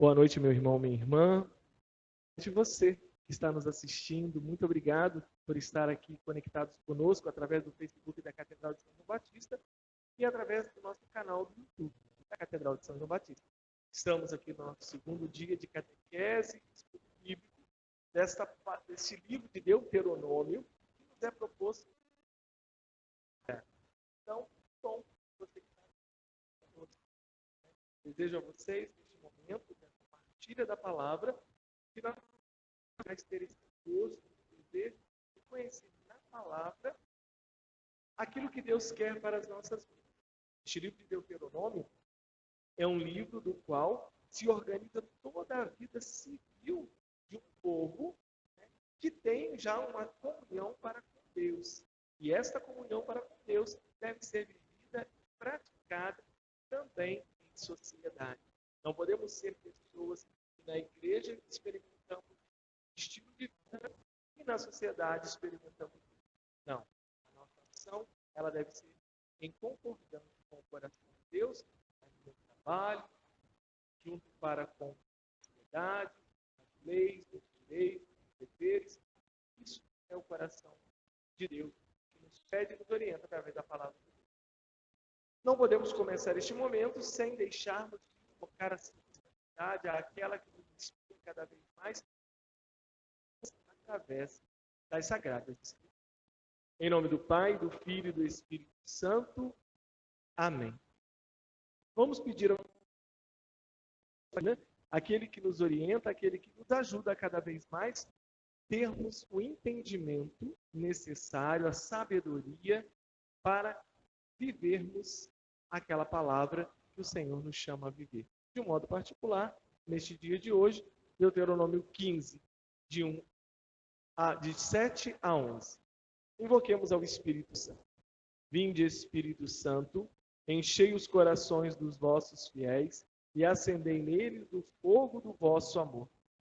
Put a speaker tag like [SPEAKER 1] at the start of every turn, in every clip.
[SPEAKER 1] Boa noite, meu irmão, minha irmã. De você que está nos assistindo, muito obrigado por estar aqui conectados conosco através do Facebook da Catedral de São João Batista e através do nosso canal do YouTube da Catedral de São João Batista. Estamos aqui no nosso segundo dia de catequese e estudo bíblico desse livro de Deuteronômio que nos é proposto. Então, bom, você que está conosco, desejo a vocês, neste momento, dessa partilha da palavra, que nós vamos ter esse gosto, esse desejo de conhecer na palavra aquilo que Deus quer para as nossas vidas. Este livro de Deuteronômio é um livro do qual se organiza toda a vida civil de um povo, né, que tem já uma comunhão para com Deus. E esta comunhão para com Deus deve ser vivida e praticada também em sociedade. Não podemos ser pessoas que na igreja experimentamos estilo de vida e na sociedade experimentamos. Não. A nossa ação ela deve ser em concordância com o coração de Deus, no trabalho, junto para com a sociedade, as leis, os direitos, os deveres. Isso é o coração de Deus, que nos pede e nos orienta através da palavra de Deus. Não podemos começar este momento sem deixarmos de focar a simplicidade àquela que nos inspira cada vez mais através das Sagradas Escrituras. Em nome do Pai, do Filho e do Espírito Santo. Amém. Vamos pedir aquele que nos orienta, aquele que nos ajuda a cada vez mais termos o entendimento necessário, a sabedoria para vivermos aquela palavra que o Senhor nos chama a viver. De um modo particular, neste dia de hoje, Deuteronômio 15, de 7 a 11. Invoquemos ao Espírito Santo. Vinde, Espírito Santo, enchei os corações dos vossos fiéis e acendei neles o fogo do vosso amor.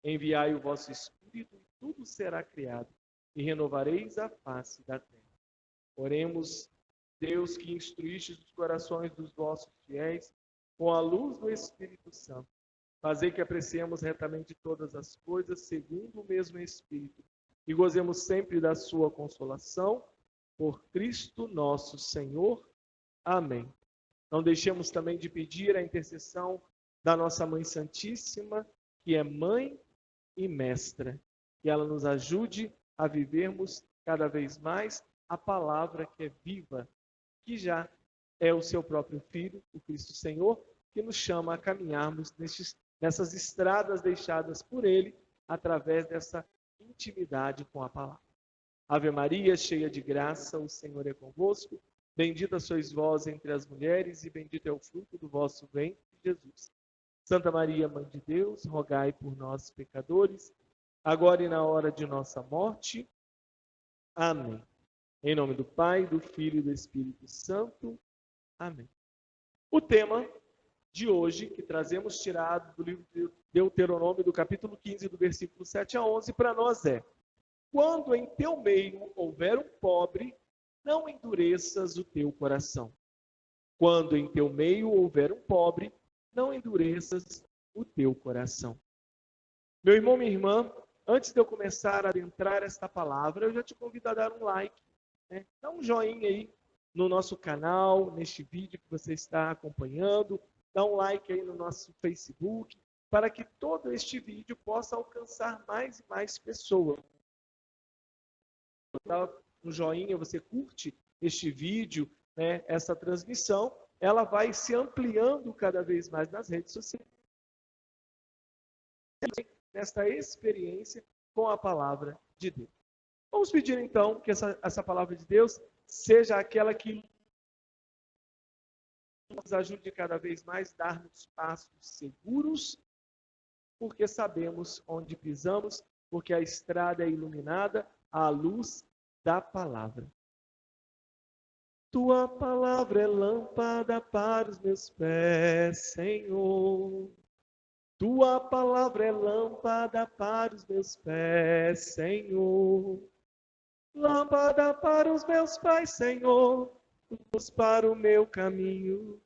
[SPEAKER 1] Enviai o vosso Espírito e tudo será criado, e renovareis a face da terra. Oremos, Deus, que instruístes os corações dos vossos fiéis com a luz do Espírito Santo. Fazei que apreciemos retamente todas as coisas segundo o mesmo Espírito e gozemos sempre da sua consolação. Por Cristo nosso Senhor. Amém. Não deixemos também de pedir a intercessão da nossa Mãe Santíssima, que é mãe e mestra, que ela nos ajude a vivermos cada vez mais a palavra que é viva, que já é o seu próprio Filho, o Cristo Senhor, que nos chama a caminharmos nessas estradas deixadas por Ele, através dessa intimidade com a palavra. Ave Maria, cheia de graça, o Senhor é convosco. Bendita sois vós entre as mulheres e bendito é o fruto do vosso ventre, Jesus. Santa Maria, Mãe de Deus, rogai por nós, pecadores, agora e na hora de nossa morte. Amém. Em nome do Pai, do Filho e do Espírito Santo. Amém. O tema de hoje, que trazemos tirado do livro de Deuteronômio, do capítulo 15, do versículo 7 a 11, para nós é: quando em teu meio houver um pobre, não endureças o teu coração. Quando em teu meio houver um pobre, não endureças o teu coração. Meu irmão, minha irmã, antes de eu começar a adentrar esta palavra, eu já te convido a dar um like, né? Dá um joinha aí no nosso canal, neste vídeo que você está acompanhando. Dá um like aí no nosso Facebook, para que todo este vídeo possa alcançar mais e mais pessoas. Dá um joinha, você curte este vídeo, né, essa transmissão, ela vai se ampliando cada vez mais nas redes sociais, nesta experiência com a palavra de Deus. Vamos pedir então que essa palavra de Deus seja aquela que nos ajude cada vez mais a darmos passos seguros, porque sabemos onde pisamos, porque a estrada é iluminada à luz da palavra. Tua palavra é lâmpada para os meus pés, Senhor. Tua palavra é lâmpada para os meus pés, Senhor. Lâmpada para os meus pés, Senhor, luz para o meu caminho.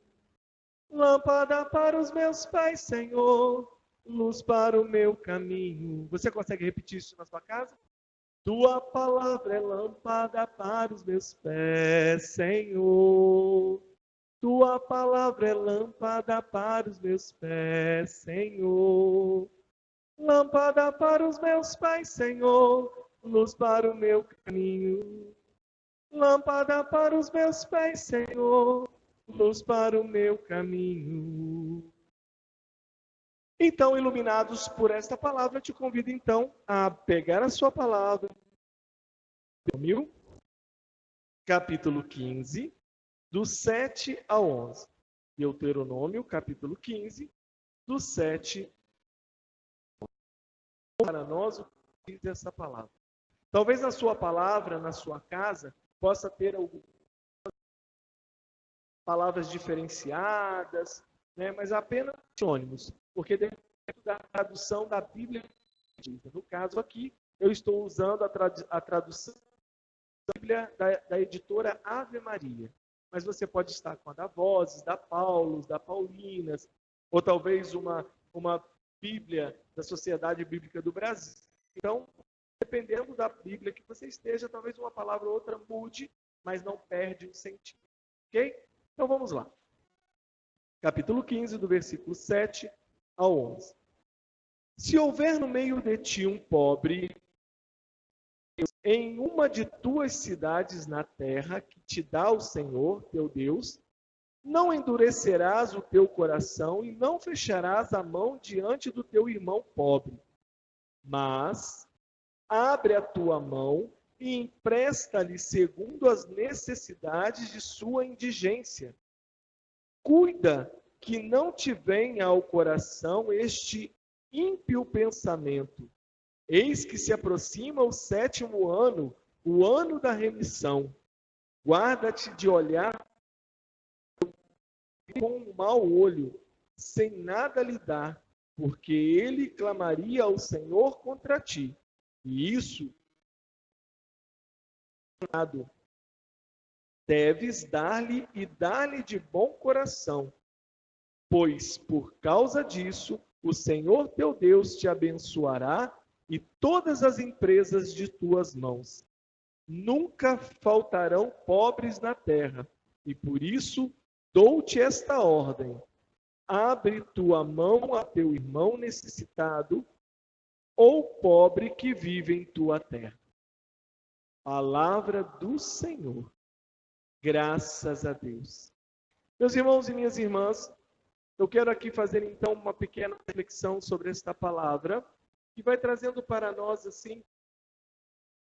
[SPEAKER 1] Lâmpada para os meus pés, Senhor, luz para o meu caminho. Você consegue repetir isso na sua casa? Tua palavra é lâmpada para os meus pés, Senhor. Tua palavra é lâmpada para os meus pés, Senhor. Lâmpada para os meus pés, Senhor. Luz para o meu caminho. Lâmpada para os meus pés, Senhor. Luz para o meu caminho. Então, iluminados por esta palavra, te convido então a pegar a sua palavra, capítulo 15, do 7 ao 11. Deuteronômio, capítulo 15, do 7 para nós o que diz essa palavra. Talvez na sua palavra, na sua casa, possa ter algumas palavras diferenciadas, né, mas apenas sinônimos, porque dentro da tradução da Bíblia, no caso aqui, eu estou usando a tradução da Bíblia da editora Ave Maria. Mas você pode estar com a da Vozes, da Paulos, da Paulinas, ou talvez uma Bíblia da Sociedade Bíblica do Brasil. Então, dependendo da Bíblia que você esteja, talvez uma palavra ou outra mude, mas não perde o sentido. Ok? Então vamos lá. Capítulo 15, do versículo 7 ao 11. Se houver no meio de ti um pobre, em uma de tuas cidades na terra que te dá o Senhor, teu Deus, não endurecerás o teu coração e não fecharás a mão diante do teu irmão pobre, mas abre a tua mão e empresta-lhe segundo as necessidades de sua indigência. Cuida que não te venha ao coração este ímpio pensamento. Eis que se aproxima o 7º ano, o ano da remissão. Guarda-te de olhar com um mau olho, sem nada lhe dar, porque ele clamaria ao Senhor contra ti. E isso deves dar-lhe e dar-lhe de bom coração, pois por causa disso o Senhor teu Deus te abençoará e todas as empresas de tuas mãos. Nunca faltarão pobres na terra, e por isso dou-te esta ordem: abre tua mão a teu irmão necessitado ou pobre que vive em tua terra. Palavra do Senhor. Graças a Deus. Meus irmãos e minhas irmãs, eu quero aqui fazer então uma pequena reflexão sobre esta palavra, que vai trazendo para nós, assim,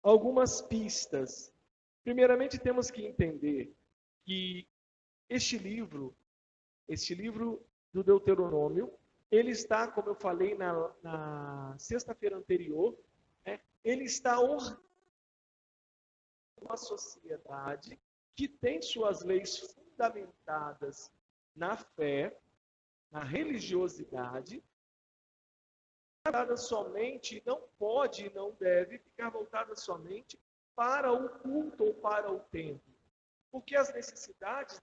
[SPEAKER 1] algumas pistas. Primeiramente, temos que entender que este livro do Deuteronômio, ele está, como eu falei na sexta-feira anterior, né, ele está organizando uma sociedade que tem suas leis fundamentadas na fé, na religiosidade, voltada somente, não pode e não deve ficar voltada somente para o culto ou para o templo. Porque as necessidades,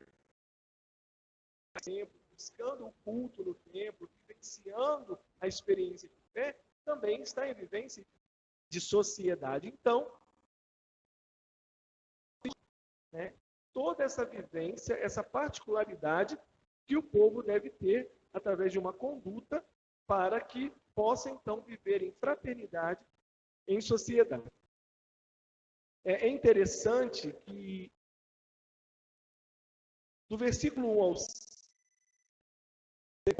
[SPEAKER 1] buscando o culto no templo, vivenciando a experiência de fé, também está em vivência de sociedade. Então, né, toda essa vivência, essa particularidade que o povo deve ter através de uma conduta para que possa então viver em fraternidade, em sociedade. É interessante que do versículo 1 ao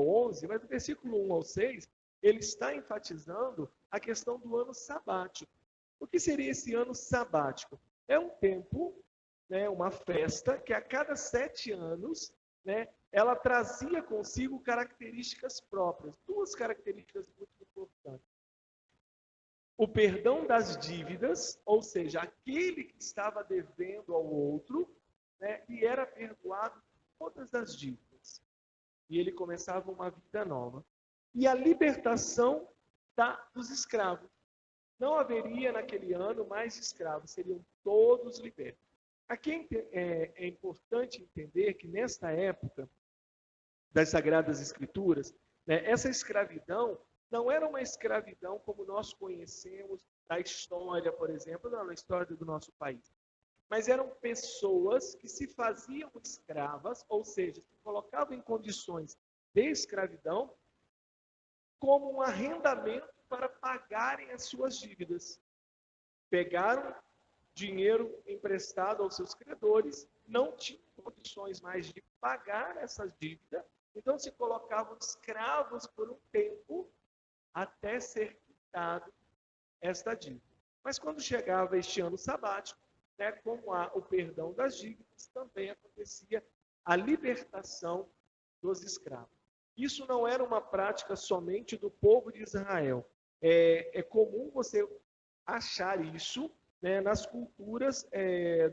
[SPEAKER 1] 11, mas do versículo 1 ao 6, ele está enfatizando a questão do ano sabático. O que seria esse ano sabático? É um tempo, né, uma festa que a cada 7 anos, né, ela trazia consigo características próprias, duas características muito importantes. O perdão das dívidas, ou seja, aquele que estava devendo ao outro, né, e era perdoado todas as dívidas. E ele começava uma vida nova. E a libertação dos escravos. Não haveria naquele ano mais escravos, seriam todos libertos. Aqui é importante entender que nesta época das Sagradas Escrituras, né, essa escravidão não era uma escravidão como nós conhecemos da história, por exemplo, na história do nosso país. Mas eram pessoas que se faziam escravas, ou seja, se colocavam em condições de escravidão, como um arrendamento para pagarem as suas dívidas. Pegaram dinheiro emprestado aos seus credores, não tinham condições mais de pagar essa dívida, então se colocavam escravos por um tempo até ser quitado esta dívida. Mas quando chegava este ano sabático, como há o perdão das dívidas, também acontecia a libertação dos escravos. Isso não era uma prática somente do povo de Israel. É comum você achar isso, nas culturas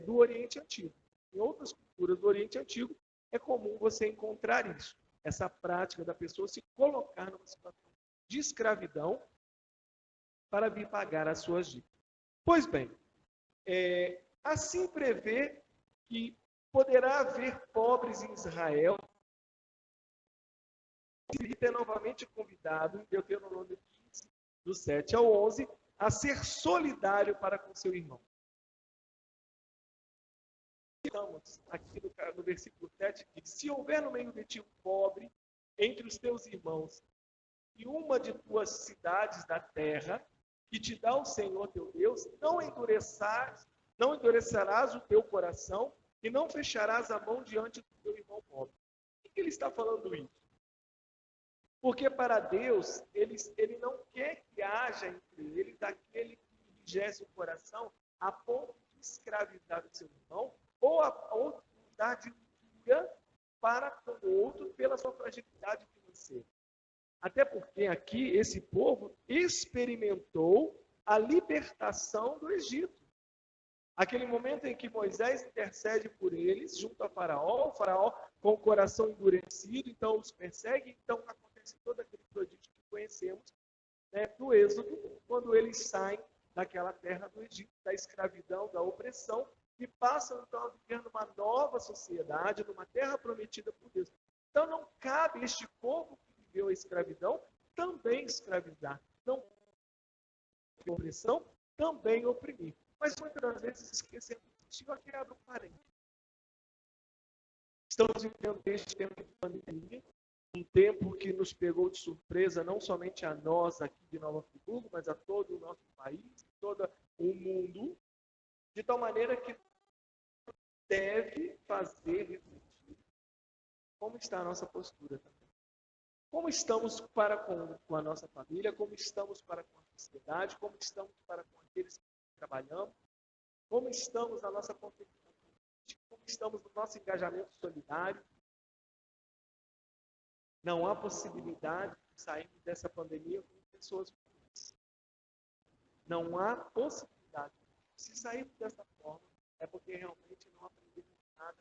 [SPEAKER 1] do Oriente Antigo. Em outras culturas do Oriente Antigo, é comum você encontrar isso. Essa prática da pessoa se colocar numa situação de escravidão para vir pagar as suas dívidas. Pois bem, assim prevê que poderá haver pobres em Israel. Filipe é novamente convidado, em Deuteronômio 15, do 7 ao 11, a ser solidário para com seu irmão. Estamos aqui no versículo 7, que diz: se houver no meio de ti um pobre entre os teus irmãos, e uma de tuas cidades da terra, que te dá o Senhor teu Deus, não endurecerás o teu coração e não fecharás a mão diante do teu irmão pobre. Por que ele está falando isso? Porque para Deus, ele não quer que haja entre eles aquele que enrijece o coração a ponto de escravizar o seu irmão ou dar de cura para com o outro pela sua fragilidade financeira. Até porque aqui esse povo experimentou a libertação do Egito. Aquele momento em que Moisés intercede por eles, junto a Faraó, o Faraó com o coração endurecido, então os persegue, então acontece todo aquele prodígio que conhecemos, do Êxodo, quando eles saem daquela terra do Egito, da escravidão, da opressão, e passam então a viver numa nova sociedade, numa terra prometida por Deus. Então não cabe este povo que viveu a escravidão também escravizar, não opressão, também oprimir. Mas muitas vezes esquecemos disso. Eu aqui abro um parênteses. Estamos vivendo este tempo de pandemia, um tempo que nos pegou de surpresa, não somente a nós aqui de Nova Friburgo, mas a todo o nosso país, todo o mundo, de tal maneira que deve fazer refletir como está a nossa postura também. Como estamos para com a nossa família, como estamos para com a sociedade, como estamos para com aqueles que trabalhamos, como estamos na nossa contribuição política, como estamos no nosso engajamento solidário. Não há possibilidade de sairmos dessa pandemia com pessoas ruins. Não há possibilidade. Se sairmos dessa forma, é porque realmente não aprendemos nada.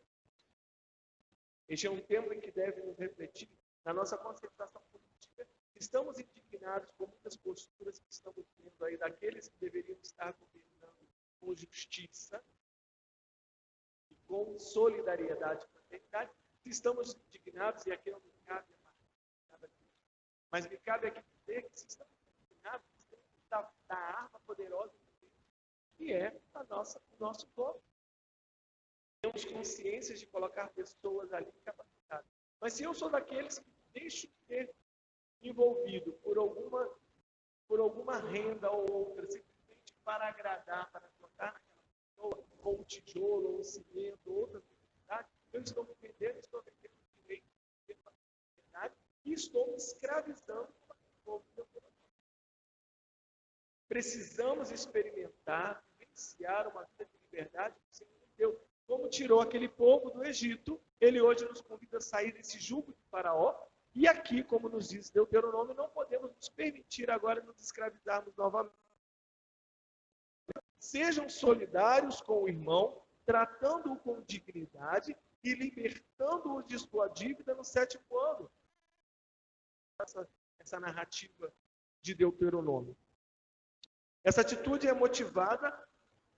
[SPEAKER 1] Este é um tempo em que deve nos refletir na nossa concentração política. Estamos indignados com muitas posturas que estamos vendo aí daqueles que deveriam estar governando com justiça e com solidariedade e fraternidade. Estamos indignados, e aqui não me cabe mas me cabe aqui dizer que se estamos indignados, temos da arma poderosa que é o nosso corpo. Temos consciência de colocar pessoas ali capacitadas. Mas se eu sou daqueles que deixo de ser envolvido por alguma renda ou outra, simplesmente para agradar, para colocar naquela pessoa, ou um tijolo, ou um cimento, ou outra necessidade, eu estou me vendendo, estou vendendo o direito de ter uma sociedade e estou me escravizando como povo. Precisamos experimentar, vivenciar uma vida de liberdade que o Senhor nos deu. Como tirou aquele povo do Egito, ele hoje nos convida a sair desse jugo de Faraó. E aqui, como nos diz Deuteronômio, não podemos nos permitir agora nos escravizarmos novamente. Sejam solidários com o irmão, tratando-o com dignidade e libertando-o de sua dívida no 7º ano. Essa narrativa de Deuteronômio. Essa atitude é motivada,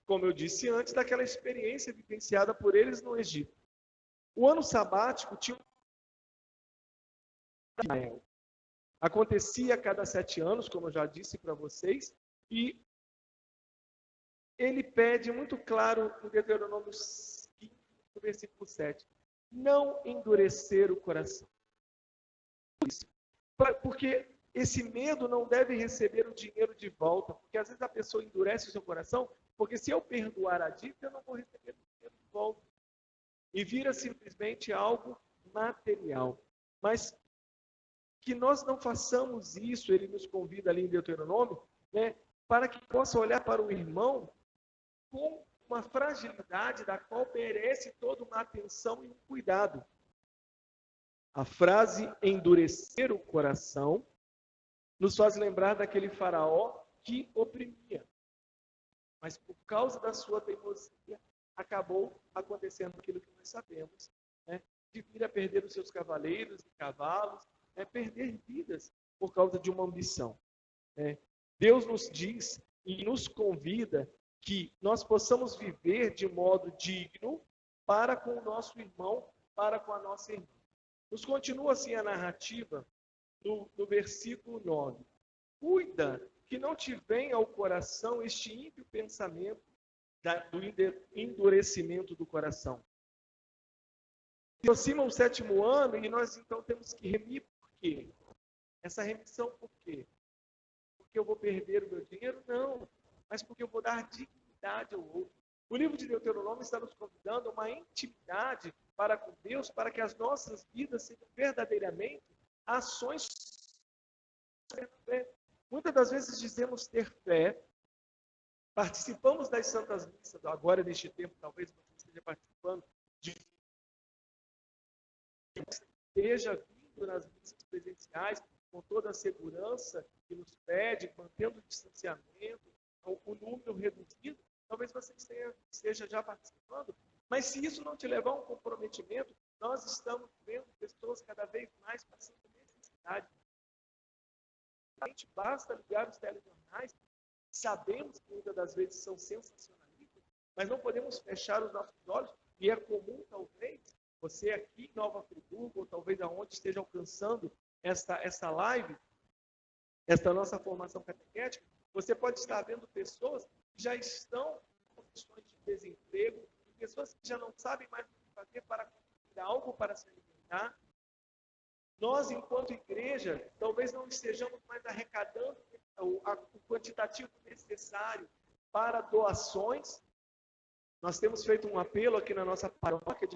[SPEAKER 1] como eu disse antes, daquela experiência vivenciada por eles no Egito. O ano sabático tinha Acontecia a cada 7 anos, como eu já disse para vocês, e ele pede muito claro no Deuteronômio 5, no versículo 7, não endurecer o coração. Porque esse medo não deve receber o dinheiro de volta, porque às vezes a pessoa endurece o seu coração, porque se eu perdoar a dívida, eu não vou receber o dinheiro de volta. E vira simplesmente algo material. Mas que nós não façamos isso, ele nos convida ali em Deuteronômio, né, para que possa olhar para o irmão com uma fragilidade da qual merece toda uma atenção e um cuidado. A frase endurecer o coração nos faz lembrar daquele faraó que oprimia. Mas por causa da sua teimosia, acabou acontecendo aquilo que nós sabemos, né, de vir a perder os seus cavaleiros e cavalos, perder vidas por causa de uma ambição. Deus nos diz e nos convida que nós possamos viver de modo digno para com o nosso irmão, para com a nossa irmã. Nos continua assim a narrativa no versículo 9. Cuida que não te venha ao coração este ímpio pensamento do endurecimento do coração. Aproxima o 7º ano e nós então temos que remir por quê? Essa remissão por quê? Porque eu vou perder o meu dinheiro? Não, mas porque eu vou dar dignidade ao outro. O livro de Deuteronômio está nos convidando a uma intimidade para com Deus, para que as nossas vidas sejam verdadeiramente ações de fé. Muitas das vezes dizemos ter fé, participamos das santas missas, agora neste tempo talvez você esteja participando de esteja vindo nas missas presenciais com toda a segurança que nos pede, mantendo o distanciamento, o número reduzido, talvez você esteja já participando, mas se isso não te levar a um comprometimento, nós estamos vendo pessoas cada vez mais passando necessidade. A gente basta ligar os telejornais, sabemos que muitas das vezes são sensacionalistas, mas não podemos fechar os nossos olhos, e é comum talvez, você aqui em Nova Friburgo, ou talvez aonde esteja alcançando esta live, esta nossa formação catequética, você pode estar vendo pessoas que já estão em condições de desemprego, pessoas que já não sabem mais o que fazer para conseguir algo para se alimentar. Nós, enquanto igreja, talvez não estejamos mais arrecadando o quantitativo necessário para doações. Nós temos feito um apelo aqui na nossa paróquia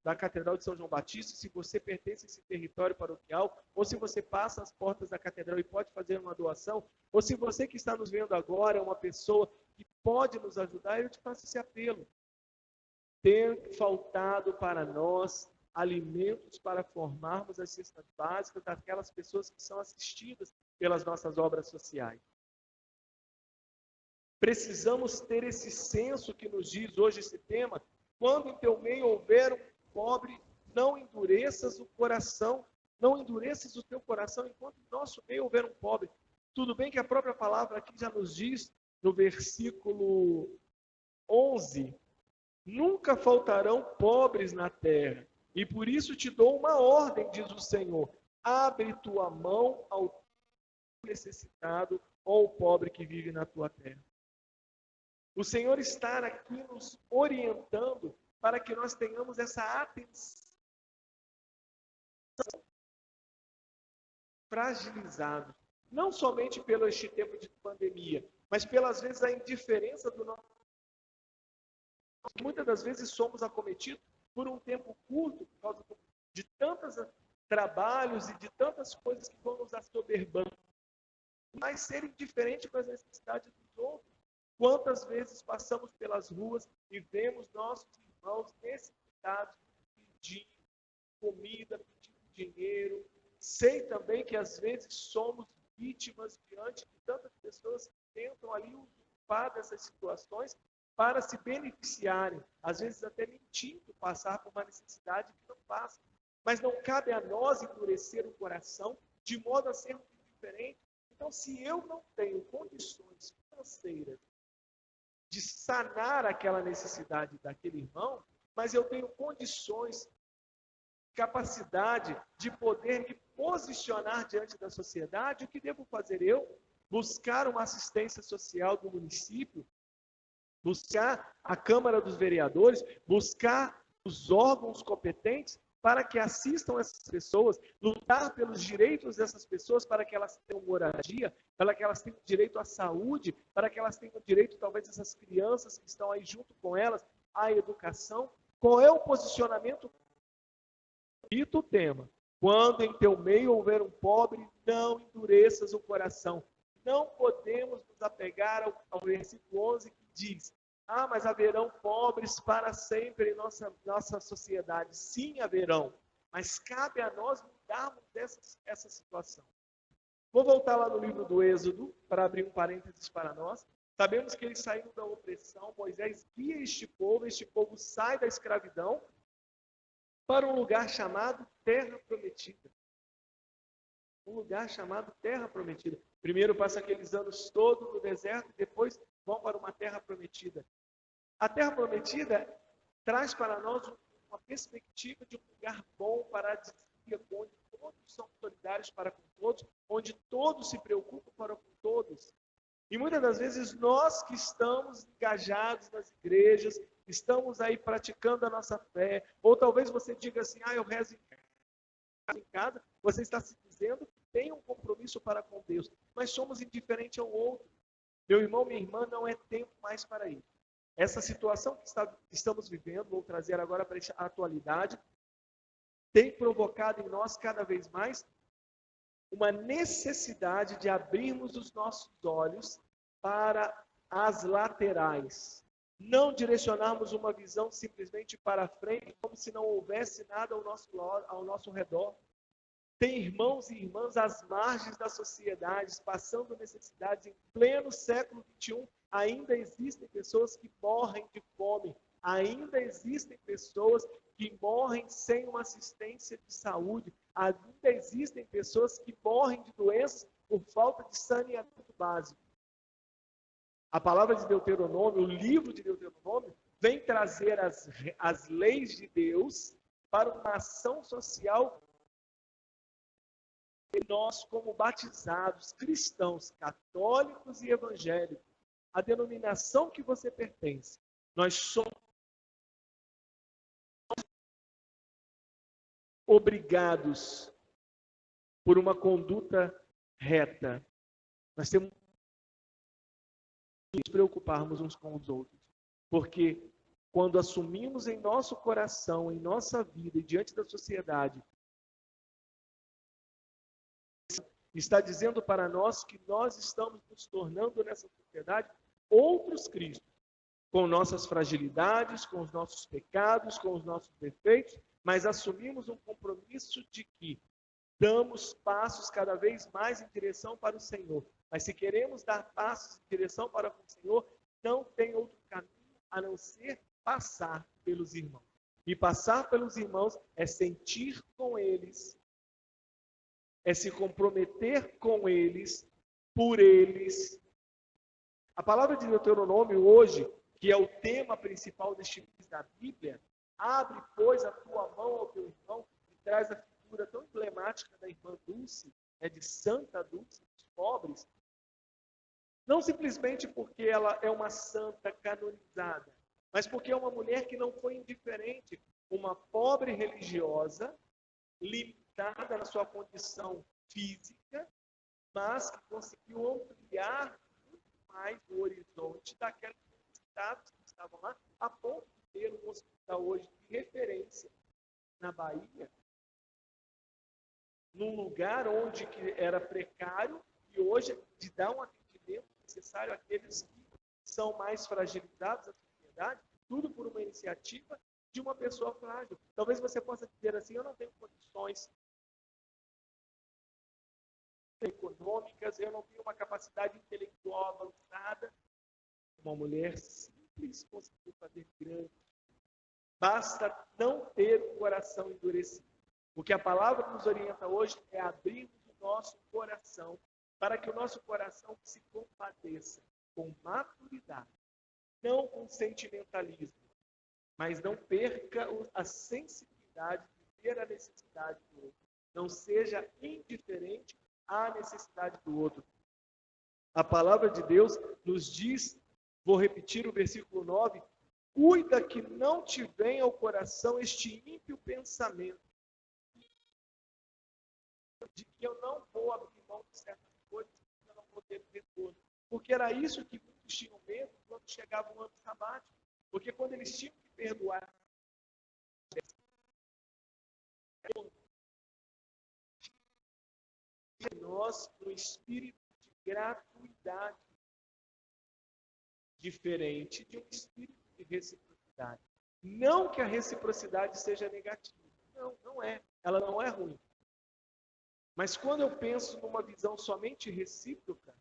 [SPEAKER 1] da Catedral de São João Batista. Se você pertence a esse território paroquial, ou se você passa as portas da catedral e pode fazer uma doação, ou se você que está nos vendo agora é uma pessoa que pode nos ajudar, eu te faço esse apelo. Tem faltado para nós alimentos para formarmos as cestas básicas daquelas pessoas que são assistidas pelas nossas obras sociais. Precisamos ter esse senso que nos diz hoje esse tema. Quando em teu meio houver um pobre, não endureças o coração, não endureças o teu coração enquanto em nosso meio houver um pobre. Tudo bem que a própria palavra aqui já nos diz, no versículo 11, nunca faltarão pobres na terra, e por isso te dou uma ordem, diz o Senhor, abre tua mão ao necessitado ou ao pobre que vive na tua terra. O Senhor está aqui nos orientando para que nós tenhamos essa atenção fragilizado, não somente pelo este tempo de pandemia, mas pelas vezes a indiferença do nosso. Muitas das vezes somos acometidos por um tempo curto, por causa de tantos trabalhos e de tantas coisas que vão nos assoberbando, mas ser indiferente com as necessidades dos outros. Quantas vezes passamos pelas ruas e vemos nossos irmãos necessitados, pedindo comida, pedindo dinheiro. Sei também que às vezes somos vítimas diante de tantas pessoas que tentam ali usurpar dessas situações para se beneficiarem, às vezes até mentindo, passar por uma necessidade que não passa. Mas não cabe a nós endurecer o coração de modo a sermos indiferentes. Então, se eu não tenho condições financeiras de sanar aquela necessidade daquele irmão, mas eu tenho condições capacidade de poder me posicionar diante da sociedade, o que devo fazer eu? Buscar uma assistência social do município, buscar a Câmara dos Vereadores, buscar os órgãos competentes para que assistam essas pessoas, lutar pelos direitos dessas pessoas para que elas tenham moradia, para que elas tenham direito à saúde, para que elas tenham direito, talvez, essas crianças que estão aí junto com elas, à educação. Qual é o posicionamento? Repito o tema. Quando em teu meio houver um pobre, não endureças o coração. Não podemos nos apegar ao versículo 11 que diz: mas haverão pobres para sempre em nossa sociedade. Sim, haverão. Mas cabe a nós mudarmos essa situação. Vou voltar lá no livro do Êxodo, para abrir um parênteses para nós. Sabemos que eles saíram da opressão. Moisés guia este povo sai da escravidão para um lugar chamado Terra Prometida. Um lugar chamado Terra Prometida. Primeiro passa aqueles anos todos no deserto, depois vão para uma Terra Prometida. A Terra Prometida traz para nós uma perspectiva de um lugar bom, paradisíaco, onde todos são solidários para com todos, onde todos se preocupam para com todos. E muitas das vezes nós que estamos engajados nas igrejas, estamos aí praticando a nossa fé, ou talvez você diga assim, eu rezo em casa, você está se dizendo que tem um compromisso para com Deus, mas somos indiferentes ao outro. Meu irmão, minha irmã, não é tempo mais para isso. Essa situação que estamos vivendo, vou trazer agora para a atualidade, tem provocado em nós cada vez mais uma necessidade de abrirmos os nossos olhos para as laterais. Não direcionarmos uma visão simplesmente para frente, como se não houvesse nada ao nosso redor. Tem irmãos e irmãs às margens das sociedades, passando necessidades em pleno século XXI. Ainda existem pessoas que morrem de fome. Ainda existem pessoas que morrem sem uma assistência de saúde. Ainda existem pessoas que morrem de doenças por falta de saneamento básico. A palavra de Deuteronômio, o livro de Deuteronômio, vem trazer as leis de Deus para uma ação social. E nós, como batizados, cristãos, católicos e evangélicos, a denominação que você pertence, nós somos obrigados por uma conduta reta. Nós temos que nos preocuparmos uns com os outros, porque quando assumimos em nosso coração, em nossa vida e diante da sociedade, está dizendo para nós que nós estamos nos tornando nessa sociedade outros Cristos, com nossas fragilidades, com os nossos pecados, com os nossos defeitos, mas assumimos um compromisso de que damos passos cada vez mais em direção para o Senhor. Mas se queremos dar passos em direção para o Senhor, não tem outro caminho a não ser passar pelos irmãos. E passar pelos irmãos é sentir com eles, é se comprometer com eles, por eles. A palavra de Deuteronômio hoje, que é o tema principal deste livro da Bíblia, abre, pois, a tua mão ao teu irmão e traz a figura tão emblemática da irmã Dulce, de Santa Dulce dos pobres, não simplesmente porque ela é uma santa canonizada, mas porque é uma mulher que não foi indiferente, uma pobre religiosa, limitada na sua condição física, mas que conseguiu ampliar muito mais o horizonte daquelas necessidades que estavam lá, a ponto de ter um hospital hoje de referência na Bahia, num lugar onde que era precário e hoje de dar um atendimento necessário àqueles que são mais fragilizados da sociedade, tudo por uma iniciativa de uma pessoa frágil. Talvez você possa dizer assim, eu não tenho condições econômicas, eu não tenho uma capacidade intelectual avançada. Uma mulher simples conseguiu fazer grande. Basta não ter um coração endurecido. O que a palavra nos orienta hoje é abrirmos o nosso coração para que o nosso coração se compadeça com maturidade, não com sentimentalismo, mas não perca a sensibilidade de atender à necessidade do outro. Não seja indiferente à necessidade do outro. A palavra de Deus nos diz, vou repetir o versículo 9, cuida que não te venha ao coração este ímpio pensamento de que eu não vou abrir mão de certas coisas, porque eu não vou ter retorno. Porque era isso que muitos tinham medo quando chegava um ano sabático. Porque quando eles tinham que perdoar, nós, no espírito de gratuidade, diferente de um espírito de reciprocidade. Não que a reciprocidade seja negativa. Não, não é. Ela não é ruim. Mas quando eu penso numa visão somente recíproca,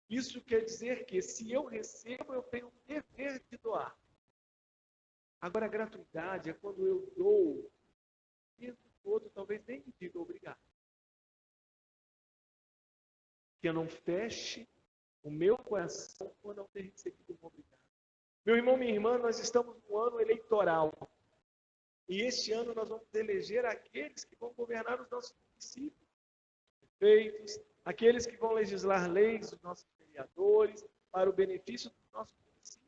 [SPEAKER 1] isso quer dizer que se eu recebo, eu tenho o dever de doar. Agora, a gratuidade é quando eu dou, e o outro talvez nem me diga obrigado. Que eu não feche o meu coração por não ter recebido um obrigado. Meu irmão, minha irmã, nós estamos no ano eleitoral. E este ano nós vamos eleger aqueles que vão governar os nossos municípios, prefeitos, aqueles que vão legislar leis, os nossos vereadores, para o benefício do nosso município.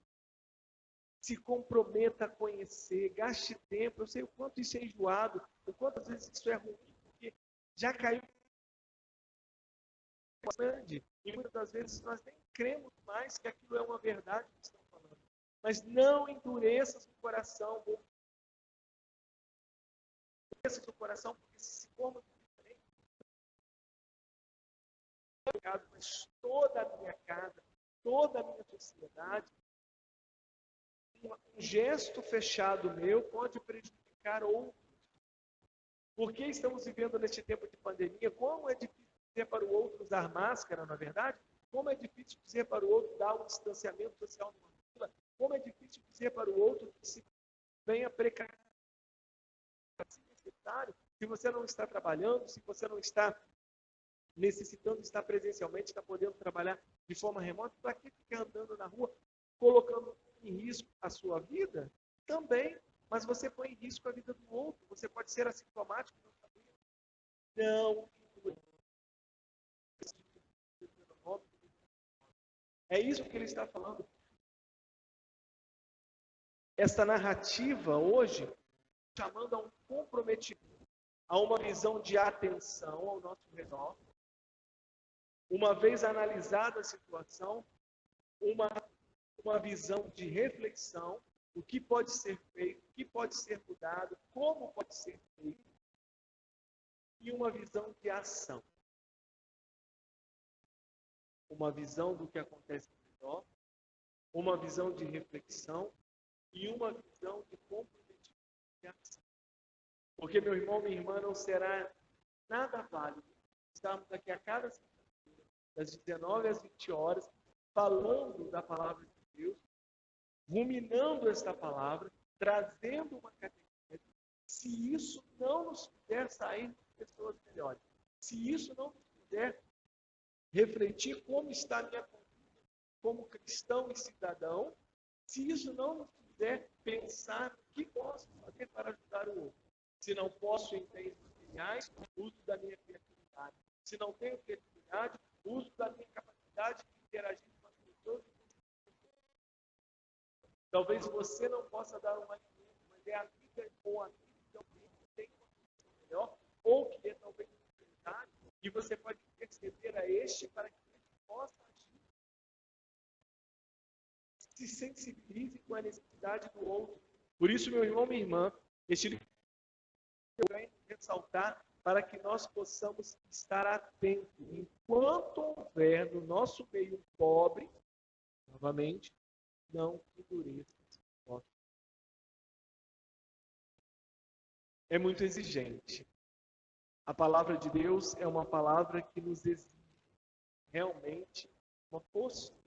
[SPEAKER 1] Se comprometa a conhecer, gaste tempo. Eu sei o quanto isso é enjoado, o quanto às vezes isso é ruim, porque já caiu grande. E muitas das vezes nós nem cremos mais que aquilo é uma verdade que estão falando. Mas não endureça o coração. Endureça o coração, porque se formos diferentes, mas toda a minha casa, toda a minha sociedade, um gesto fechado meu pode prejudicar outros. Porque estamos vivendo neste tempo de pandemia, como é difícil dizer para o outro usar máscara, na verdade? Como é difícil dizer para o outro dar um distanciamento social numa fila? Como é difícil dizer para o outro que se venha precaver se necessário, se você não está trabalhando, se você não está necessitando estar presencialmente, está podendo trabalhar de forma remota, para que ficar andando na rua, colocando em risco a sua vida? Também, mas você põe em risco a vida do outro. Você pode ser assintomático, não sabia. Não. É isso que ele está falando. Esta narrativa hoje, chamando a um comprometimento, a uma visão de atenção ao nosso redor. Uma vez analisada a situação, uma visão de reflexão, o que pode ser feito, o que pode ser mudado, como pode ser feito, e uma visão de ação. Uma visão do que acontece ao redor, uma visão de reflexão e uma visão de comprometimento de ação. Porque, meu irmão, minha irmã, não será nada válido estarmos aqui a cada segunda-feira, das 19 às 20 horas, falando da palavra de Deus, ruminando esta palavra, trazendo uma catequese, se isso não nos fizer sair pessoas melhores, se isso não nos fizer refletir como está a minha conduta como cristão e cidadão, se isso não nos fizer pensar o que posso fazer para ajudar o outro. Se não posso em bens materiais, uso da minha criatividade. Se não tenho criatividade, uso da minha capacidade de interagir com as pessoas. Talvez você não possa dar um alimento, mas é amiga ou amigo de alguém que tem uma condição melhor, ou que é talvez um empresário, e você pode perceber a este para que ele possa agir. Se sensibilize com a necessidade do outro. Por isso, meu irmão, minha irmã, este livro eu quero ressaltar para que nós possamos estar atentos. Enquanto houver no nosso meio pobre, novamente, não endureça. É muito exigente. A palavra de Deus é uma palavra que nos exige realmente uma postura.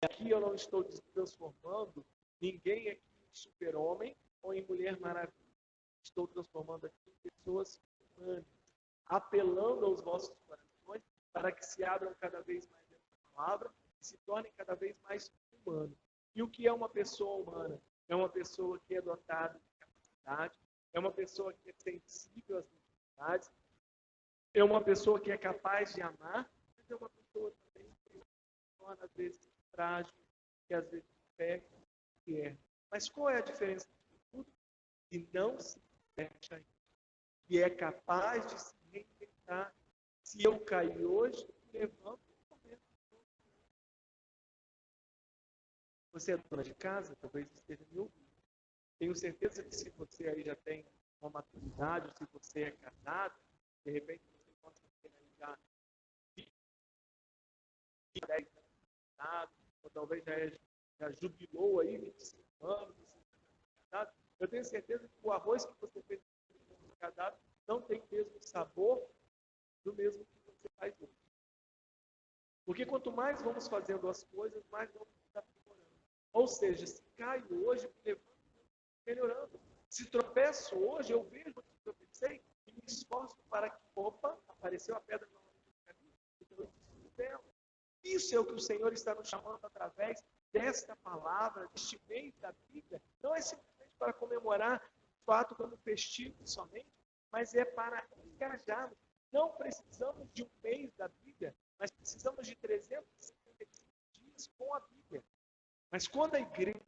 [SPEAKER 1] Aqui eu não estou transformando ninguém aqui em super-homem ou em mulher maravilha. Estou transformando aqui em pessoas humanas, apelando aos vossos corações para que se abram cada vez mais essa palavra e se tornem cada vez mais humanos. E o que é uma pessoa humana? É uma pessoa que é dotada de capacidade, é uma pessoa que é sensível às necessidades, é uma pessoa que é capaz de amar, mas é uma pessoa também que se torna, às vezes, frágil, que às vezes peca, que erra. Mas qual é a diferença de tudo? Que não se fecha ainda, que é capaz de se reinventar. Se eu cair hoje, eu levanto e começo. Você é dona de casa? Talvez esteja me ouvindo. Tenho certeza que se você aí já tem uma maturidade, ou se você é casado, de repente você possa ter aí já 10 anos de casado, ou talvez já jubilou aí 25 anos, casado. Eu tenho certeza que o arroz que você fez no casado não tem o mesmo sabor do mesmo que você faz hoje. Porque quanto mais vamos fazendo as coisas, mais vamos estar aprimorando. Ou seja, se caio hoje, me levanto melhorando. Se tropeço hoje, eu vejo que tropecei e me esforço para que, opa, apareceu a pedra no caminho, então eu preciso dela. Isso é o que o Senhor está nos chamando através desta palavra, deste mês da Bíblia. Não é simplesmente para comemorar o fato como festivo somente, mas é para engajarmos. Não precisamos de um mês da Bíblia, mas precisamos de 365 dias com a Bíblia. Mas quando a igreja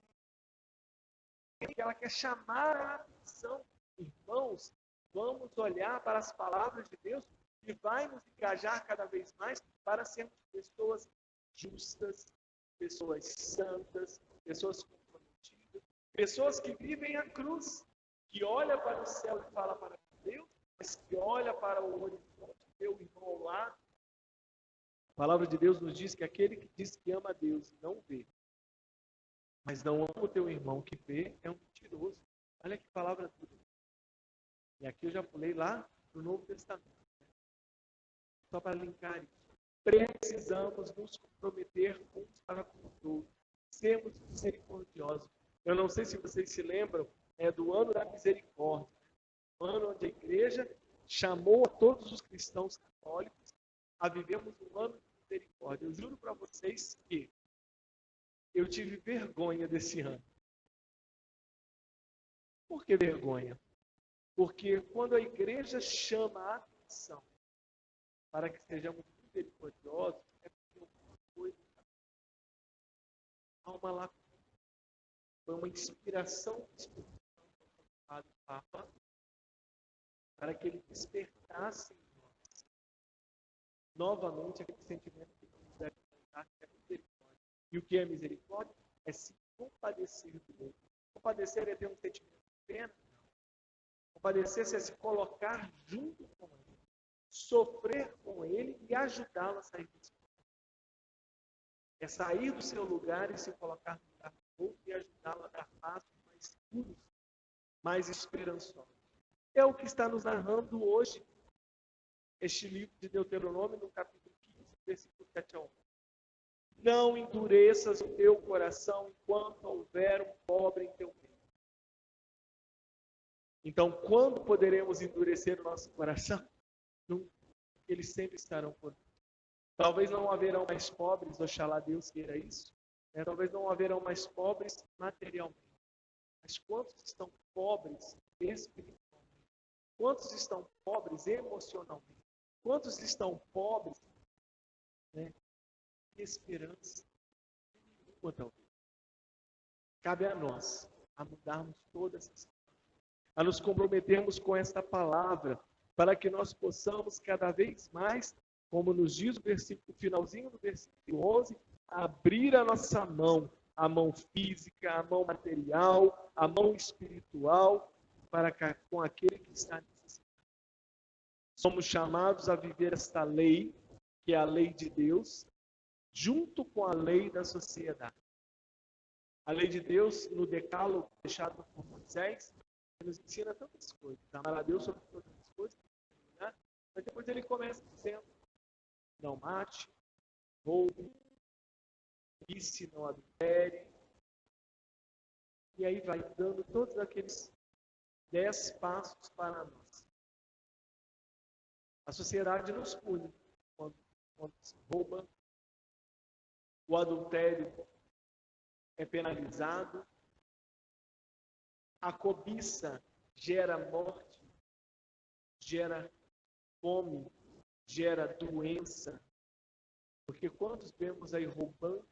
[SPEAKER 1] ela quer chamar a atenção, irmãos, vamos olhar para as palavras de Deus e vai nos engajar cada vez mais para sermos pessoas justas, pessoas santas, pessoas comprometidas, pessoas que vivem a cruz, que olha para o céu e fala para Deus, mas que olha para o horizonte, vê o irmão ao lado. A palavra de Deus nos diz que aquele que diz que ama a Deus e não vê, mas não ama o teu irmão que vê, é um mentiroso. Olha que palavra dura. E aqui eu já pulei lá no Novo Testamento. Só para linkar isso. Precisamos nos comprometer uns para com os outros. Sermos misericordiosos. Eu não sei se vocês se lembram, é do ano da misericórdia. O ano onde a igreja chamou a todos os cristãos católicos a vivermos um ano de misericórdia. Eu juro para vocês que eu tive vergonha desse ano. Por que vergonha? Porque quando a igreja chama a atenção para que sejamos misericordiosos, é porque alguma coisa há uma lacuna. Foi uma inspiração do Papa para que ele despertasse em nós novamente aquele sentimento que nos deve contar, que é misericórdia. E o que é misericórdia? É se compadecer do outro. Compadecer é ter um sentimento de pena. Compadecer-se é se colocar junto com ele, sofrer com ele e ajudá-lo a sair desse lugar. É sair do seu lugar e se colocar no lugar do outro e ajudá-lo a dar passos mais seguros, mais esperançosos. É o que está nos narrando hoje este livro de Deuteronômio, no capítulo 15, versículo 7 a 11. Não endureças o teu coração enquanto houver um pobre em teu meio. Então, quando poderemos endurecer o nosso coração? Nunca. Eles sempre estarão por nós. Talvez não haverão mais pobres, oxalá Deus queira isso. Talvez não haverão mais pobres materialmente. Mas quantos estão pobres espiritualmente? Quantos estão pobres emocionalmente? Quantos estão pobres, de esperança? Talvez. Cabe a nós a mudarmos todas essas coisas, a nos comprometermos com esta palavra, para que nós possamos cada vez mais, como nos diz o finalzinho do versículo 11, abrir a nossa mão, a mão física, a mão material, a mão espiritual, para com aquele que está necessitado. Somos chamados a viver esta lei, que é a lei de Deus, junto com a lei da sociedade. A lei de Deus, no decálogo deixado por Moisés, nos ensina tantas coisas. Amar a Deus sobre todas as coisas, né? Mas depois ele começa dizendo: não mate, roube, vice, não adultere. E aí vai dando todos aqueles 10 passos para nós. A sociedade nos pune quando se rouba, o adultério é penalizado, a cobiça gera morte, gera fome, gera doença. Porque quantos vemos aí roubando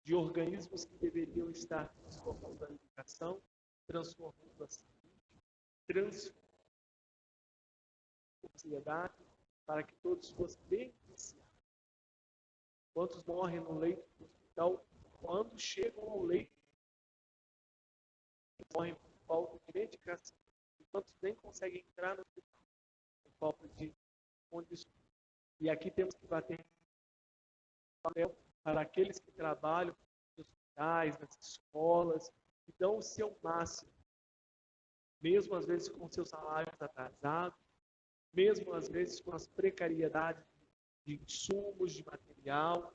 [SPEAKER 1] de organismos que deveriam estar transformando a educação, transformando a saúde, transformando a sociedade, para que todos fossem beneficiados. Quantos morrem no leito do hospital, quando chegam ao leito, morrem por falta de medicação, e quantos nem conseguem entrar no hospital por falta de condições. E aqui temos que bater papel para aqueles que trabalham nos hospitais, nas escolas, e dão o seu máximo, mesmo às vezes com seus salários atrasados, mesmo às vezes com as precariedades de insumos, de material,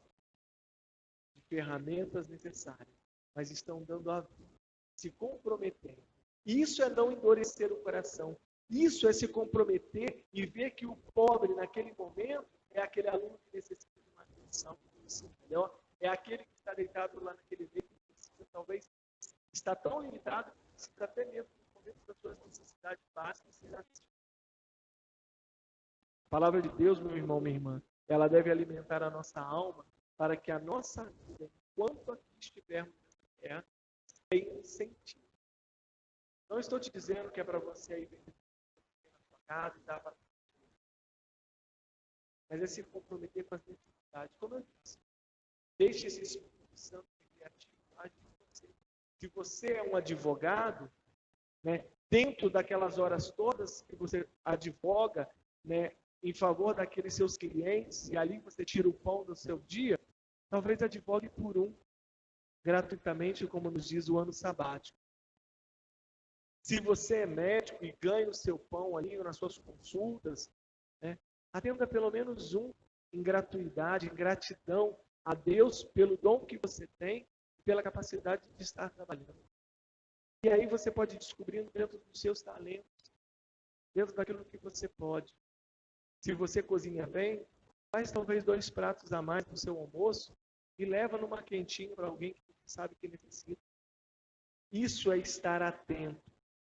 [SPEAKER 1] de ferramentas necessárias, mas estão dando a vida, se comprometendo. Isso é não endurecer o coração. Isso é se comprometer e ver que o pobre, naquele momento, é aquele aluno que necessita de uma atenção melhor, é aquele que está deitado lá naquele leito, que precisa, talvez, está tão limitado, que precisa até mesmo, no momento das suas necessidades básicas, ser assistido. A palavra de Deus, meu irmão, minha irmã, ela deve alimentar a nossa alma para que a nossa vida, enquanto aqui estivermos nessa terra, tenha sentido. Não estou te dizendo que é para você aí vender na sua casa e dar para... Mas é se comprometer com as necessidades. Como eu disse, deixe esse Espírito Santo criativo agir em você. Se você é um advogado, né, dentro daquelas horas todas que você advoga, né, em favor daqueles seus clientes, e ali você tira o pão do seu dia, talvez advogue por um, gratuitamente, como nos diz o ano sabático. Se você é médico e ganha o seu pão ali nas suas consultas, né, atenda pelo menos um em gratuidade, em gratidão a Deus pelo dom que você tem e pela capacidade de estar trabalhando. E aí você pode ir descobrindo dentro dos seus talentos, dentro daquilo que você pode. Se você cozinha bem, faz talvez 2 pratos a mais no seu almoço e leva numa quentinha para alguém que sabe que necessita. Isso é estar atento.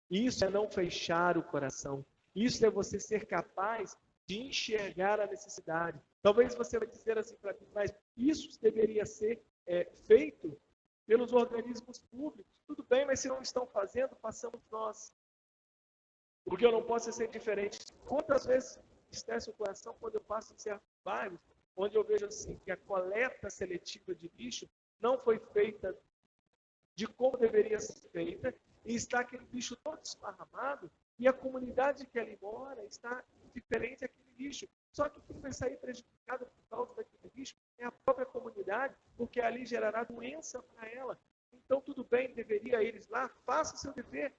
[SPEAKER 1] Isso é não fechar o coração. Isso é você ser capaz de enxergar a necessidade. Talvez você vai dizer assim para mim, mas isso deveria ser feito pelos organismos públicos. Tudo bem, mas se não estão fazendo, façamos nós. Porque eu não posso ser diferente. Quantas vezes estressa o coração quando eu passo em certos bairros, onde eu vejo assim que a coleta seletiva de lixo não foi feita de como deveria ser feita, e está aquele lixo todo esparramado, e a comunidade que ali mora está diferente daquele lixo. Só que quem vai sair prejudicado por causa daquele lixo é a própria comunidade, porque ali gerará doença para ela. Então, tudo bem, deveria eles lá, faça o seu dever,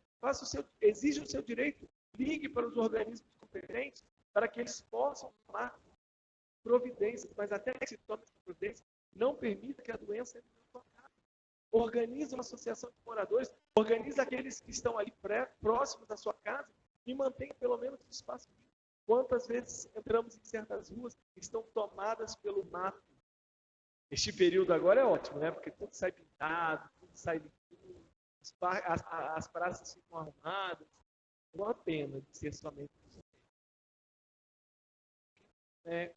[SPEAKER 1] exija o seu direito, ligue para os organismos competentes, para que eles possam tomar providências, mas até que se tome essa providência, não permita que a doença entre na sua casa. Organiza uma associação de moradores, organiza aqueles que estão ali próximos da sua casa e mantenha pelo menos o espaço limpo. Quantas vezes entramos em certas ruas que estão tomadas pelo mato? Este período agora é ótimo, né? Porque tudo sai pintado, tudo sai limpinho, as praças ficam arrumadas. É uma pena de ser somente isso.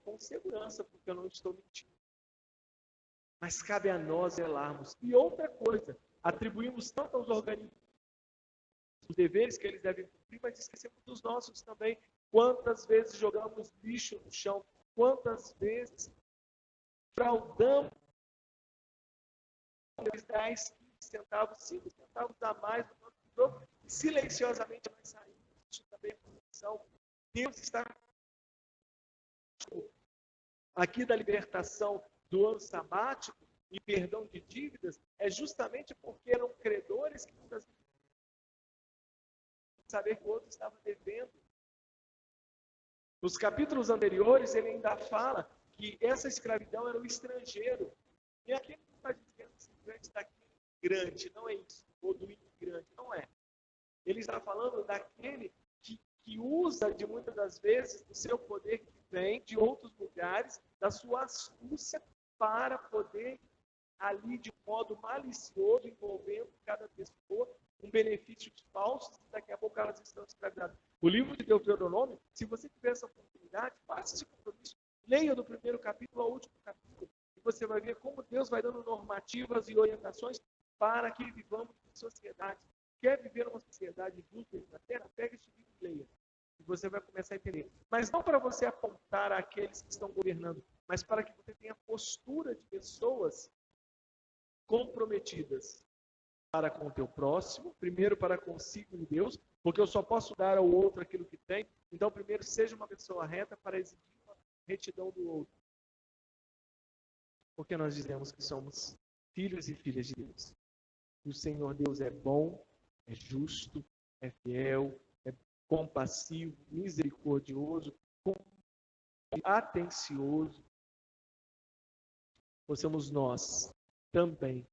[SPEAKER 1] Com segurança, porque eu não estou mentindo. Mas cabe a nós zelarmos. E outra coisa, atribuímos tanto aos organismos os deveres que eles devem cumprir, mas esquecemos dos nossos também. Quantas vezes jogamos lixo no chão? Quantas vezes fraudamos 10, 15 centavos, 5 centavos a mais no nosso jogo, e silenciosamente nós saímos. Isso também é corrupção. Deus está aqui da libertação do ano sabático e perdão de dívidas, é justamente porque eram credores que muitas vezes saber que o outro estava devendo. Nos capítulos anteriores, ele ainda fala que essa escravidão era o estrangeiro. E aqui ele não está dizendo simplesmente daquele grande, não é isso, ou do imigrante, não é. Ele está falando daquele que usa, de muitas das vezes, do seu poder que vem de outros lugares, da sua astúcia, para poder, ali, de modo malicioso, envolvendo cada pessoa, um benefício de falsos e daqui a pouco elas estão escravizadas. O livro de Deuteronômio, se você tiver essa oportunidade, faça esse compromisso, leia do primeiro capítulo ao último capítulo, e você vai ver como Deus vai dando normativas e orientações para que vivamos em sociedade. Quer viver uma sociedade justa na terra? Pega este livro e leia. E você vai começar a entender. Mas não para você apontar àqueles que estão governando, mas para que você tenha postura de pessoas comprometidas para com o teu próximo, primeiro para consigo e Deus, porque eu só posso dar ao outro aquilo que tem. Então, primeiro, seja uma pessoa reta para exigir uma retidão do outro. Porque nós dizemos que somos filhos e filhas de Deus. E o Senhor Deus é bom, é justo, é fiel, é compassivo, misericordioso, atencioso. Possamos nós também,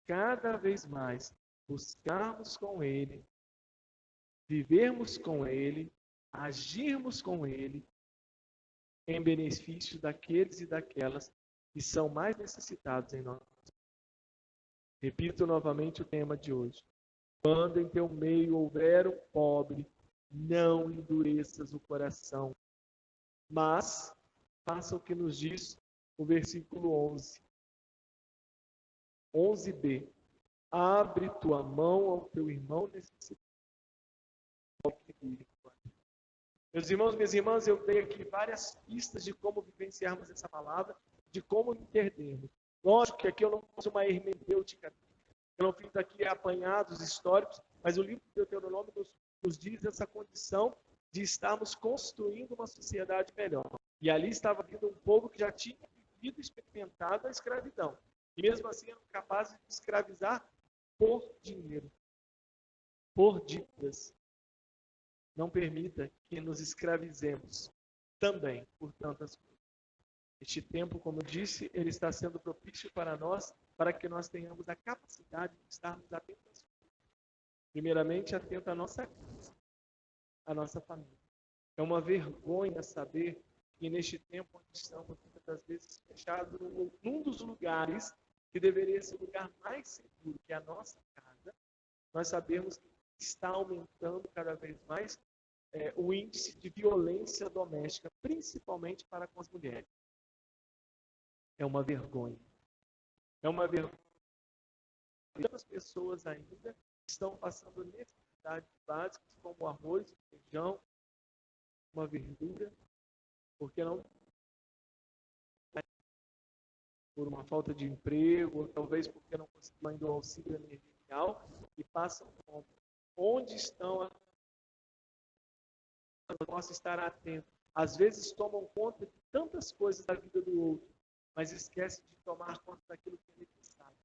[SPEAKER 1] cada vez mais, buscarmos com Ele, vivermos com Ele, agirmos com Ele, em benefício daqueles e daquelas que são mais necessitados em nós. Repito novamente o tema de hoje. Quando em teu meio houver um pobre, não endureças o coração, mas faça o que nos diz o versículo 11. 11b. Abre tua mão ao teu irmão necessitado. Meus irmãos, minhas irmãs, eu dei aqui várias pistas de como vivenciarmos essa palavra, de como entendermos. Lógico que aqui eu não uso uma hermenêutica, eu não fiz aqui apanhados históricos, mas o livro de Deuteronômio nos diz essa condição de estarmos construindo uma sociedade melhor. E ali estava vindo um povo que já tinha vivido e experimentado a escravidão. E mesmo assim eram capazes de escravizar por dinheiro, por dívidas. Não permita que nos escravizemos também por tantas coisas. Este tempo, como eu disse, ele está sendo propício para nós, para que nós tenhamos a capacidade de estarmos atentos às coisas. Primeiramente, atento à nossa casa, à nossa família. É uma vergonha saber que neste tempo onde estamos, muitas vezes, fechados num dos lugares que deveria ser o lugar mais seguro, que é a nossa casa, nós sabemos que está aumentando cada vez mais o índice de violência doméstica, principalmente para com as mulheres. É uma vergonha. É uma vergonha. Muitas pessoas ainda estão passando necessidades básicas, como arroz, feijão, uma verdura, porque não por uma falta de emprego, ou talvez porque não conseguiu ainda o auxílio emergencial, e passam fome. Onde estão possa estar atento. Às vezes tomam conta de tantas coisas da vida do outro, mas esquecem de tomar conta daquilo que é necessário.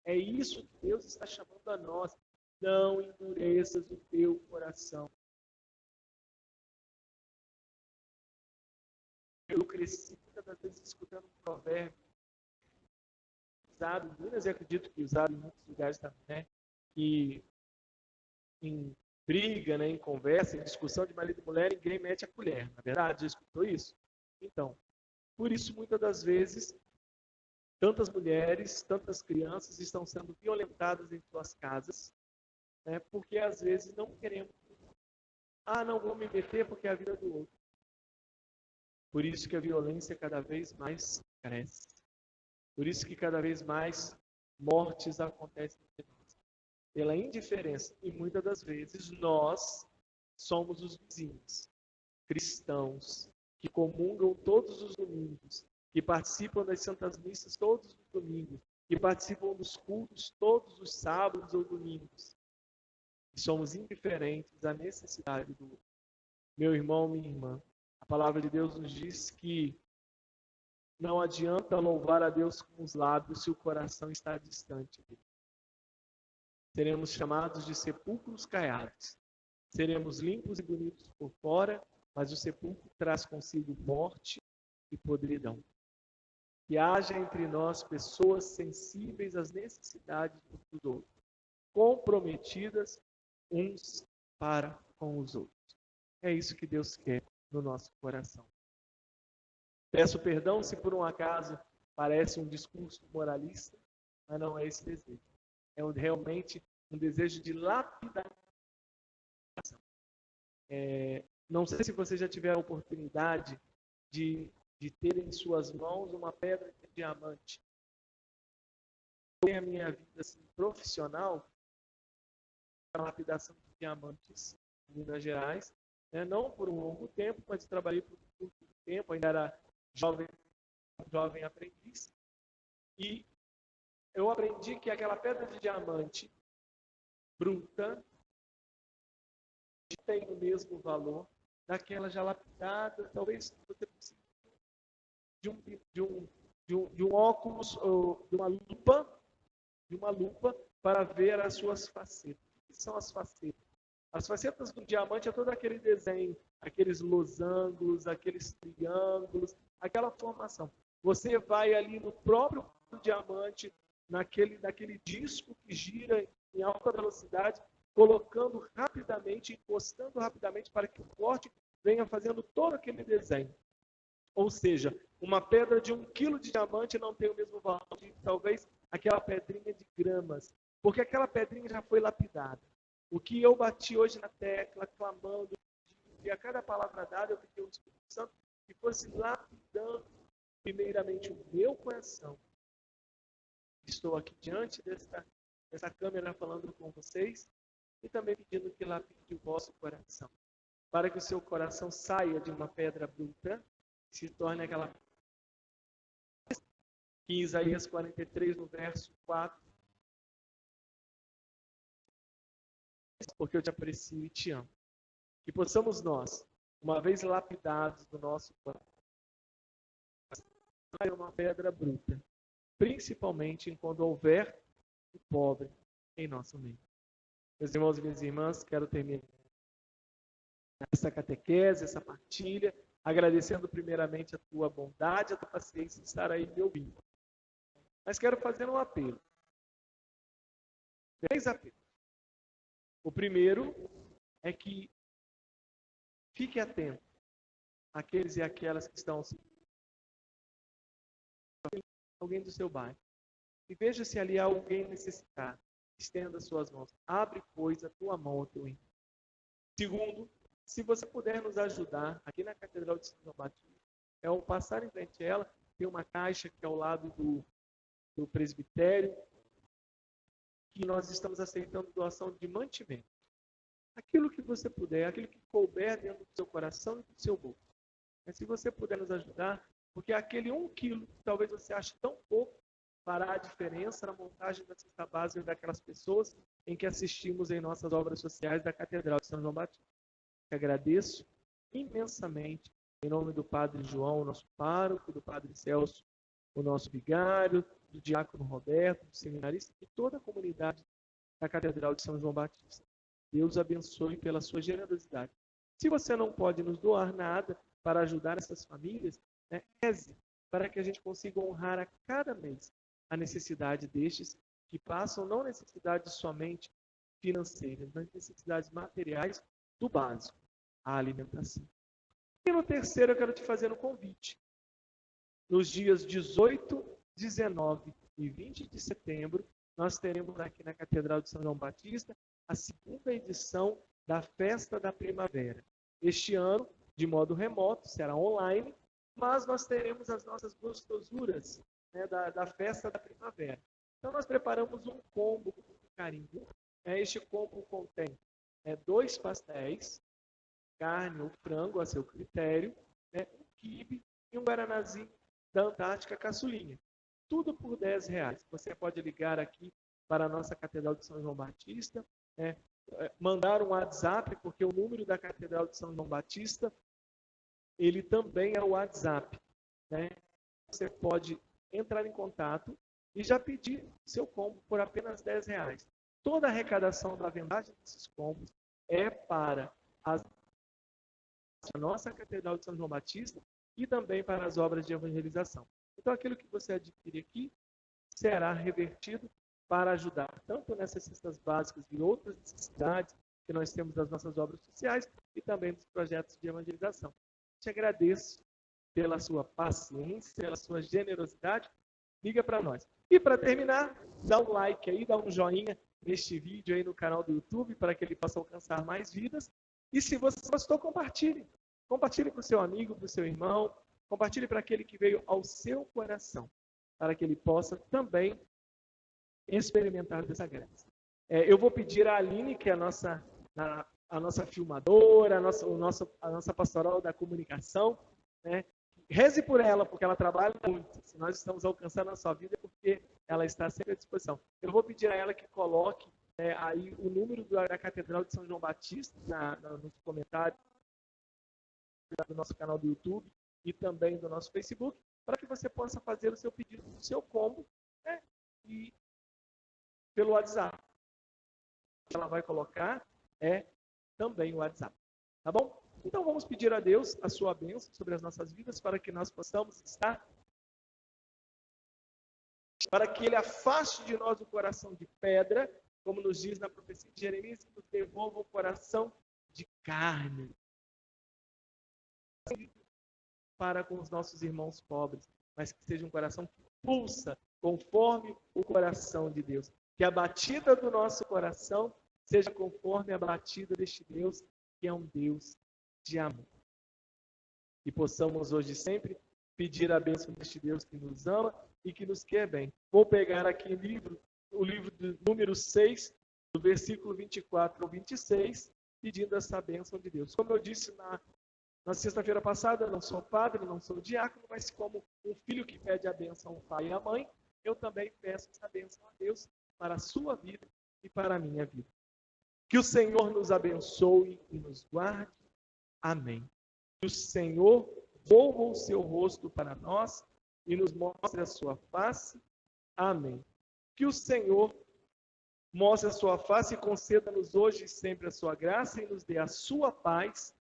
[SPEAKER 1] É isso que Deus está chamando a nós. Não endureças o teu coração. Eu cresci muitas vezes escutando um provérbio usado em Minas, e acredito que usado em muitos lugares também, né? Que em briga, né, em conversa, em discussão de marido e mulher, ninguém mete a colher. Na verdade, já escutou isso? Então, por isso, muitas das vezes, tantas mulheres, tantas crianças estão sendo violentadas em suas casas, né, porque às vezes não queremos. Não vou me meter porque é a vida do outro. Por isso que a violência cada vez mais cresce. Por isso que cada vez mais mortes acontecem entre nós. Pela indiferença. E muitas das vezes nós somos os vizinhos cristãos que comungam todos os domingos, que participam das santas missas todos os domingos, que participam dos cultos todos os sábados ou domingos. E somos indiferentes à necessidade do outro. Meu irmão, minha irmã, a palavra de Deus nos diz que não adianta louvar a Deus com os lábios se o coração está distante dele. Seremos chamados de sepulcros caiados. Seremos limpos e bonitos por fora, mas o sepulcro traz consigo morte e podridão. Que haja entre nós pessoas sensíveis às necessidades dos outros, comprometidas uns para com os outros. É isso que Deus quer no nosso coração. Peço perdão se por um acaso parece um discurso moralista, mas não é esse desejo. É realmente um desejo de lapidação. Não sei se você já tiver a oportunidade de ter em suas mãos uma pedra de diamante. A minha vida assim, profissional, a lapidação de diamantes em Minas Gerais, né? Não por um longo tempo, mas trabalhei por muito tempo, ainda era jovem aprendiz, e eu aprendi que aquela pedra de diamante bruta tem o mesmo valor daquela já lapidada, talvez você precise de um óculos ou de uma lupa para ver as suas facetas. O que são as facetas? As facetas do diamante é todo aquele desenho, aqueles losangos, aqueles triângulos, aquela formação. Você vai ali no próprio diamante, naquele disco que gira em alta velocidade, colocando rapidamente, encostando rapidamente para que o corte venha fazendo todo aquele desenho. Ou seja, uma pedra de 1 quilo de diamante não tem o mesmo valor de talvez aquela pedrinha de gramas, porque aquela pedrinha já foi lapidada. O que eu bati hoje na tecla, clamando, e a cada palavra dada eu pedi ao Espírito Santo que fosse lapidando primeiramente o meu coração. Estou aqui diante dessa câmera falando com vocês e também pedindo que lapide o vosso coração, para que o seu coração saia de uma pedra bruta e se torne aquela que em Isaías 43, no verso 4, porque eu te aprecio e te amo. Que possamos nós, uma vez lapidados do nosso coração, sair uma pedra bruta, principalmente quando houver o pobre em nosso meio. Meus irmãos e minhas irmãs, quero terminar essa catequese, essa partilha, agradecendo primeiramente a tua bondade, a tua paciência de estar aí me ouvindo. Mas quero fazer um apelo. 3 apelos. O primeiro é que fique atento àqueles e aquelas que estão alguém do seu bairro. E veja se ali há alguém necessitado. Estenda suas mãos. Abre, pois, a tua mão ao teu irmão. Segundo, se você puder nos ajudar, aqui na Catedral de São João Batista, passar em frente a ela, tem uma caixa que é ao lado do presbitério, que nós estamos aceitando doação de mantimento. Aquilo que você puder, aquilo que couber dentro do seu coração e do seu bolso. Mas se você puder nos ajudar, porque aquele 1 quilo, que talvez você ache tão pouco, fará a diferença na montagem da cesta básica daquelas pessoas em que assistimos em nossas obras sociais da Catedral de São João Batista. Eu agradeço imensamente, em nome do Padre João, o nosso pároco, do Padre Celso, o nosso vigário, do diácono Roberto, do seminarista e toda a comunidade da Catedral de São João Batista. Deus abençoe pela sua generosidade. Se você não pode nos doar nada para ajudar essas famílias, reze para que a gente consiga honrar a cada mês a necessidade destes que passam não necessidades somente financeiras, mas necessidades materiais do básico, a alimentação. E no terceiro eu quero te fazer um convite. Nos dias 18, 19 e 20 de setembro, nós teremos aqui na Catedral de São João Batista a 2ª edição da Festa da Primavera. Este ano, de modo remoto, será online, mas nós teremos as nossas gostosuras, né, da Festa da Primavera. Então, nós preparamos um combo com carinho. Este combo contém 2 pastéis, carne ou frango a seu critério, um quibe e um guaranazinho da Antártica Caçulinha. Tudo por R$10. Você pode ligar aqui para a nossa Catedral de São João Batista, mandar um WhatsApp, porque o número da Catedral de São João Batista, ele também é o WhatsApp. Você pode entrar em contato e já pedir seu combo por apenas R$10. Toda a arrecadação da vendagem desses combos é para a nossa Catedral de São João Batista e também para as obras de evangelização. Então, aquilo que você adquirir aqui será revertido para ajudar tanto nessas cestas básicas e outras necessidades que nós temos das nossas obras sociais e também dos projetos de evangelização. Te agradeço pela sua paciência, pela sua generosidade liga para nós. E para terminar, dá um like aí, dá um joinha neste vídeo aí no canal do YouTube para que ele possa alcançar mais vidas. E se você gostou, compartilhe. Compartilhe para o seu amigo, para o seu irmão, compartilhe para aquele que veio ao seu coração, para que ele possa também experimentar dessa graça. Eu vou pedir à Aline, que é a nossa filmadora, a nossa pastoral da comunicação, né? Reze por ela, porque ela trabalha muito. Se nós estamos alcançando a sua vida, é porque ela está sempre à disposição. Eu vou pedir a ela que coloque aí o número da Catedral de São João Batista nos comentários do nosso canal do YouTube e também do nosso Facebook, para que você possa fazer o seu pedido do seu combo, né? E pelo WhatsApp. Ela vai colocar também o WhatsApp. Tá bom? Então vamos pedir a Deus a sua bênção sobre as nossas vidas para que nós possamos estar, para que Ele afaste de nós o coração de pedra, como nos diz na profecia de Jeremias, e nos devolva o coração de carne para com os nossos irmãos pobres, mas que seja um coração que pulsa conforme o coração de Deus. Que a batida do nosso coração seja conforme a batida deste Deus, que é um Deus de amor. E possamos hoje sempre pedir a bênção deste Deus que nos ama e que nos quer bem. Vou pegar aqui o livro de número 6, do versículo 24 ao 26, pedindo essa bênção de Deus. Como eu disse na sexta-feira passada, eu não sou padre, não sou diácono, mas como um filho que pede a bênção ao pai e à mãe, eu também peço essa bênção a Deus para a sua vida e para a minha vida. Que o Senhor nos abençoe e nos guarde. Amém. Que o Senhor volva o seu rosto para nós e nos mostre a sua face. Amém. Que o Senhor mostre a sua face e conceda-nos hoje e sempre a sua graça e nos dê a sua paz.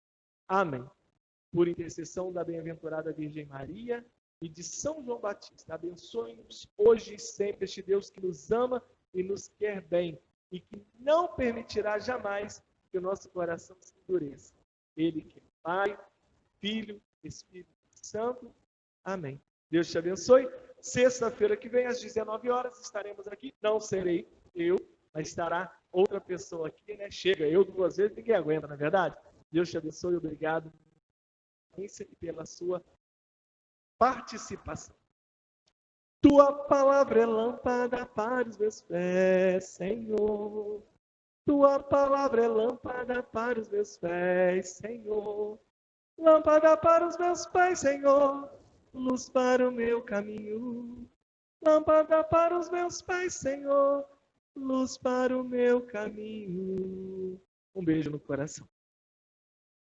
[SPEAKER 1] Amém. Por intercessão da bem-aventurada Virgem Maria e de São João Batista, abençoe-nos hoje e sempre este Deus que nos ama e nos quer bem e que não permitirá jamais que o nosso coração se endureça. Ele que é Pai, Filho, Espírito Santo. Amém. Deus te abençoe. Sexta-feira que vem, às 19 horas, estaremos aqui. Não serei eu, mas estará outra pessoa aqui, né? Chega, eu 2 vezes, ninguém aguenta, não é verdade? Deus te abençoe, obrigado pela sua participação. Tua palavra é lâmpada para os meus pés, Senhor. Tua palavra é lâmpada para os meus pés, Senhor. Lâmpada para os meus pés, Senhor. Luz para o meu caminho. Lâmpada para os meus pés, Senhor. Luz para o meu caminho. Um beijo no coração.